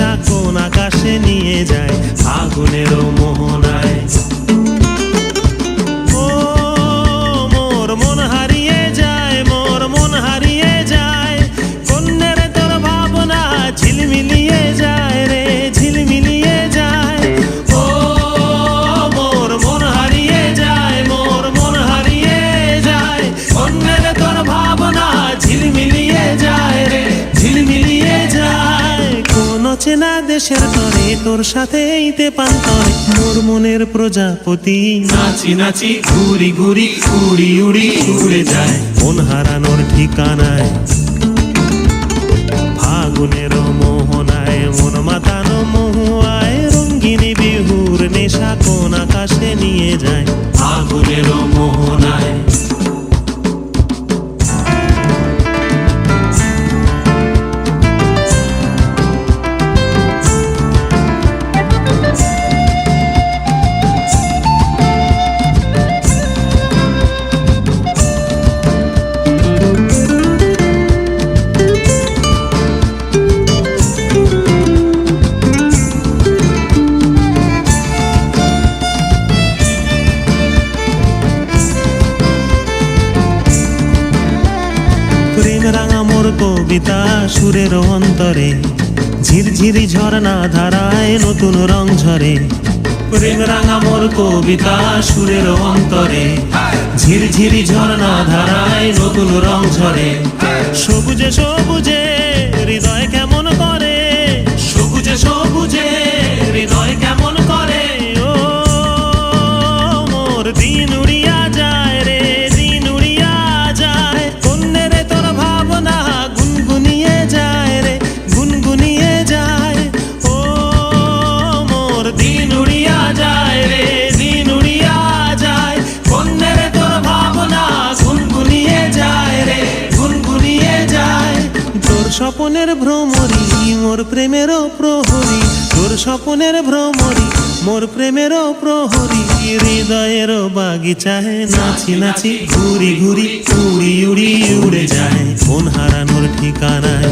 নেশা কোন আকাশে নিয়ে যায় আগুনেরও মোহনায়। ও মোর মন হারিয়ে যায়, মোর মন হারিয়ে যায়, কন্যের তোর ভাবনা ঝিলমিলিয়ে যায় রে, ঝিলমিলিয়ে যায়। ও মোর মন হারিয়ে যায়, মোর মন হারিয়ে যায়, কন্যের তোর ভাবনা ঝিলমিলিয়ে যায় রে, ঝিলমিলিয়ে যায়। কোন চেনা দেশের তরে তোর সাথে এইতে পান্তরে মোর মনের প্রজাপতি নাচি নাচি ঘুরি ঘুরি উড়ি উড়ি উড়ে যায় মন হারানোর ঠিকানায়। ফাগুনের মোহনায় মন মাতানো মহুয়ায় রঙ্গিনী বিহুর নেশা কোন আকাশে নিয়ে যায় ফাগুনের মোহনায়। প্রেম রাঙা মোর কবিতা সুরের অন্তরে ঝিরঝিরি ঝরনা ধারায় নতুন রং ঝরে। প্রেম রাঙা মোর কবিতা সুরের অন্তরে ঝিরঝিরি ঝরনা ধারায় নতুন রং ঝরে। সবুজে সবুজে হৃদয় কেমন করে, সবুজে সবুজে হৃদয় কেমন করে। ও মোর দিন উড়িয়া যায় রে, দিন উড়িয়া যায়, কন্যের তোর ভাবনা গুনগুনিয়ে যায় রে, গুনগুনিয়ে যায়। ও মোর দিন উড়িয়া যায় রে, দিন উড়িয়া যায়, কন্যের তোর ভাবনা গুনগুনিয়ে যায় রে, গুনগুনিয়ে যায়। তোর স্বপনের ভ্রমরি মোর প্রেমেরও প্রহরী, তোর স্বপনের ভ্রমরি মোর প্রেমেরও প্রহরী। হৃদয়েরও বাগিচায় নাচি নাচি ঘুরি ঘুরি উড়ি উড়ি উড়ে যায় মন হারানোর ঠিকানায়।